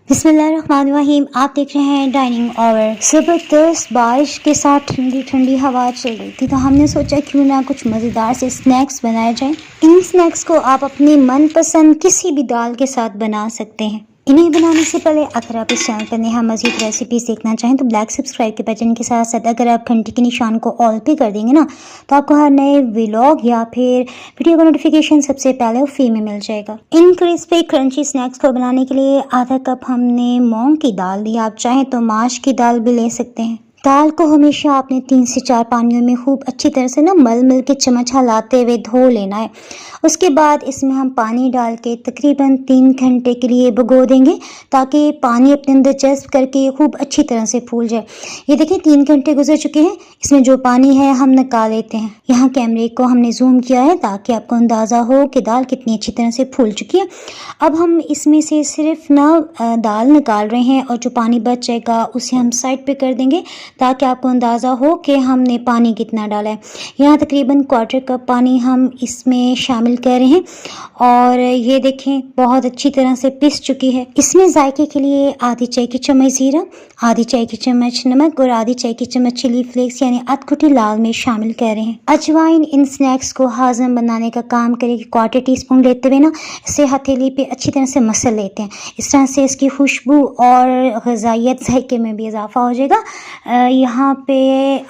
बिस्मिल्लाहिर्रहमानिर्रहीम। आप देख रहे हैं डाइनिंग ओवर। ज़बरदस्त बारिश के साथ ठंडी ठंडी हवा चल रही थी, तो हमने सोचा क्यों ना कुछ मज़ेदार से स्नैक्स बनाए जाएं। इन स्नैक्स को आप अपनी मनपसंद किसी भी दाल के साथ बना सकते हैं। इन्हें बनाने से पहले अगर आप इस चैनल पर नेहा मज़ीद रेसिपीज़ देखना चाहें तो ब्लैक सब्सक्राइब के बटन के साथ साथ अगर आप घंटी के निशान को ऑल पे कर देंगे ना, तो आपको हर नए व्लॉग या फिर वीडियो का नोटिफिकेशन सबसे पहले फ्री में मिल जाएगा। इन क्रिस्पी क्रंची स्नैक्स को बनाने के लिए आधा कप हमने मूंग की दाल ली। आप चाहें तो माश की दाल भी ले सकते हैं। दाल को हमेशा आपने 3 से 4 पानियों में खूब अच्छी तरह से मल के चम्मच हिलाते हुए धो लेना है। उसके बाद इसमें हम पानी डाल के तकरीबन 3 घंटे के लिए भिगो देंगे, ताकि पानी अपने अंदर जज्ब करके ये खूब अच्छी तरह से फूल जाए। ये देखिए 3 घंटे गुजर चुके हैं। इसमें जो पानी है हम निकाल लेते हैं। यहाँ कैमरे को हमने जूम किया है ताकि आपको अंदाज़ा हो कि दाल कितनी अच्छी तरह से फूल चुकी है। अब हम इसमें से सिर्फ दाल निकाल रहे हैं और जो पानी बच जाएगा उसे हम साइड पे कर देंगे, ताकि आपको अंदाज़ा हो कि हमने पानी कितना डाला है। यहाँ तकरीबन 1/4 कप पानी हम इसमें शामिल कर रहे हैं और ये देखें बहुत अच्छी तरह से पिस चुकी है। इसमें जायके के लिए आधी चाय की चम्मच जीरा, आधी चाय की चम्मच नमक और आधी चाय की चम्मच चिली फ्लेक्स यानी अधकुटी लाल मिर्च शामिल कर रहे हैं। अजवाइन इन स्नैक्स को हाज़म बनाने का काम करेगी। 1/4 टीस्पून लेते हुए इसे हथेली पे अच्छी तरह से मसल लेते हैं। इस तरह से इसकी खुशबू और ग़िज़ाइयत जायके में भी इजाफा हो जाएगा। यहाँ पे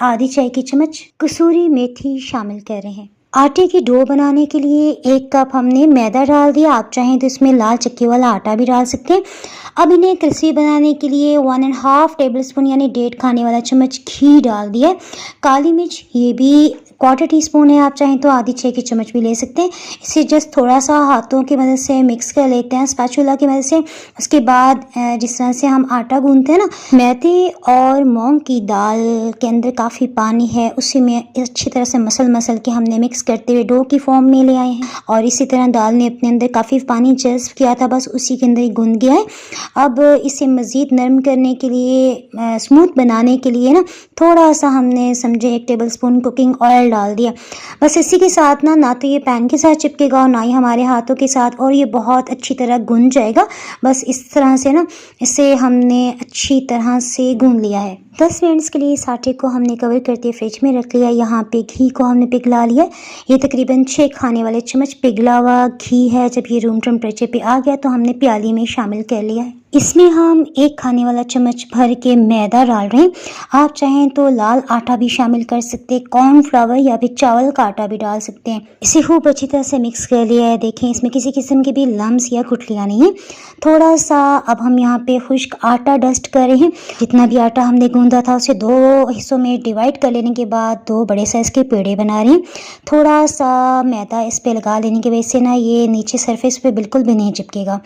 आधी चाय की चम्मच कसूरी मेथी शामिल कर रहे हैं। आटे की डो बनाने के लिए 1 कप हमने मैदा डाल दिया। आप चाहें तो इसमें लाल चक्की वाला आटा भी डाल सकते हैं। अब इन्हें क्रिस्पी बनाने के लिए 1.5 टेबलस्पून यानी 1.5 खाने वाला चम्मच घी डाल दिया। काली मिर्च ये भी 1/4 टीस्पून है। आप चाहें तो आधी चाय की चम्मच भी ले सकते हैं। इसे जस्ट थोड़ा सा हाथों की मदद से मिक्स कर लेते हैं स्पैचुला की मदद से। उसके बाद जिस तरह से हम आटा गूंथते हैं मैदे और मूंग की दाल के अंदर काफ़ी पानी है, उसी में अच्छी तरह से मसल के हमने मिक्स करते हुए डो की फॉर्म में ले आए हैं। और इसी तरह दाल ने अपने अंदर काफ़ी पानी जज्ब किया था, बस उसी के अंदर ही गूंथ गया है। अब इसे मज़ीद नरम करने के लिए, स्मूथ बनाने के लिए थोड़ा सा हमने समझे 1 टेबलस्पून कुकिंग ऑयल डाल दिया। बस इसी के साथ ना तो ये पैन के साथ चिपकेगा और ना ही हमारे हाथों के साथ, और ये बहुत अच्छी तरह गूंथ जाएगा। बस इस तरह से इसे हमने अच्छी तरह से गूंथ लिया है। 10 मिनट्स के लिए इस आटे को हमने कवर करके फ्रिज में रख लिया। यहाँ पे घी को हमने पिघला लिया। ये तकरीबन 6 खाने वाले चम्मच पिघला हुआ घी है। जब ये रूम टेम्परेचर पे आ गया तो हमने प्याली में शामिल कर लिया है। इसमें हम 1 खाने वाला चम्मच भर के मैदा डाल रहे हैं। आप चाहें तो लाल आटा भी शामिल कर सकते हैं, कॉर्नफ्लावर या फिर चावल का आटा भी डाल सकते हैं। इसे खूब अच्छी तरह से मिक्स कर लिया है। देखें इसमें किसी किस्म के भी लम्स या गुठलियाँ नहीं है। थोड़ा सा अब हम यहाँ पे खुश्क आटा डस्ट कर रहे हैं। जितना भी आटा हमने गूंदा था उसे 2 हिस्सों में डिवाइड कर लेने के बाद 2 बड़े साइज़ के पेड़े बना रहे हैं। थोड़ा सा मैदा इस पे लगा लेने की वजह से ये नीचे सरफेस पे बिल्कुल भी नहीं चिपकेगा।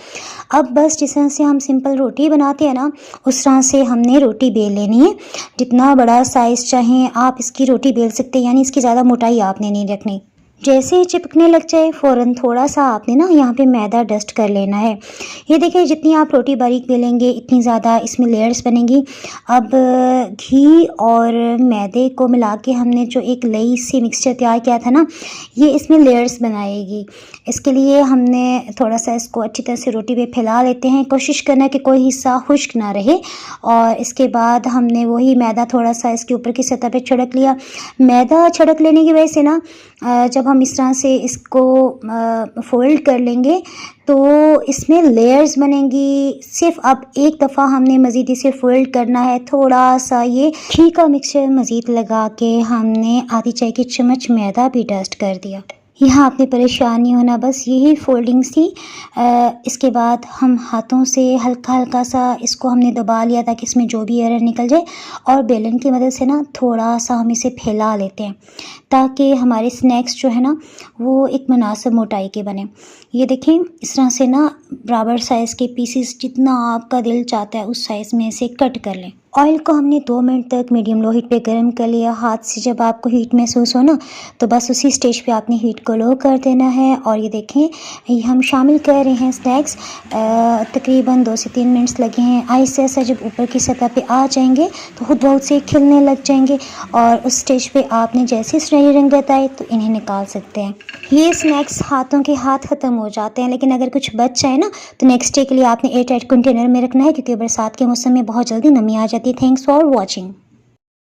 अब बस जिस तरह से हम सिंपल रोटी बनाते हैं उस तरह से हमने रोटी बेल लेनी है। जितना बड़ा साइज़ चाहें आप इसकी रोटी बेल सकते हैं, यानी इसकी ज़्यादा मोटाई आपने नहीं रखनी। जैसे ही चिपकने लग जाए फ़ौरन थोड़ा सा आपने यहाँ पे मैदा डस्ट कर लेना है। ये देखिए जितनी आप रोटी बारीक बेलेंगे इतनी ज़्यादा इसमें लेयर्स बनेंगी। अब घी और मैदे को मिला के हमने जो एक लई सी मिक्सचर तैयार किया था ये इसमें लेयर्स बनाएगी। इसके लिए हमने थोड़ा सा इसको अच्छी तरह से रोटी पे फैला लेते हैं। कोशिश करना कि कोई हिस्सा खुश्क ना रहे। और इसके बाद हमने वही मैदा थोड़ा सा इसके ऊपर की सतह पे छिड़क लिया। मैदा छिड़क लेने की वजह से जब हम इस तरह से इसको फोल्ड कर लेंगे तो इसमें लेयर्स बनेंगी। सिर्फ अब एक दफ़ा हमने मज़ीद इसे फोल्ड करना है। थोड़ा सा ये घी का मिक्सचर मज़ीद लगा के हमने आधी चाय की चम्मच मैदा भी डस्ट कर दिया। यहाँ आपने परेशान नहीं होना, बस यही फोल्डिंग्स थी। इसके बाद हम हाथों से हल्का हल्का सा इसको हमने दबा लिया ताकि इसमें जो भी एयर निकल जाए, और बेलन की मदद से थोड़ा सा हम इसे फैला लेते हैं ताकि हमारे स्नैक्स जो है वो एक मुनासिब मोटाई के बने। ये देखें इस तरह से बराबर साइज़ के पीसेस जितना आपका दिल चाहता है उस साइज़ में इसे कट कर लें। ऑयल को हमने 2 मिनट तक मीडियम लो हीट पे गर्म कर लिया। हाथ से जब आपको हीट महसूस हो तो बस उसी स्टेज पे आपने हीट को लो कर देना है। और ये देखें ये हम शामिल कर रहे हैं स्नैक्स। तकरीबन 2 से 3 मिनट्स लगे हैं। आहिस्ता आहिस्ता जब ऊपर की सतह पे आ जाएंगे तो खुद बहुत से खिलने लग जाएंगे, और उस स्टेज पे आपने जैसे सुनहरी रंगत आए तो इन्हें निकाल सकते हैं। ये स्नैक्स हाथों के हाथ ख़त्म हो जाते हैं, लेकिन अगर कुछ बच जाए ना, तो नेक्स्ट डे के लिए आपने एयर टाइट कंटेनर में रखना है, क्योंकि बरसात के मौसम में बहुत जल्दी नमी आ जाती है। Thanks for watching.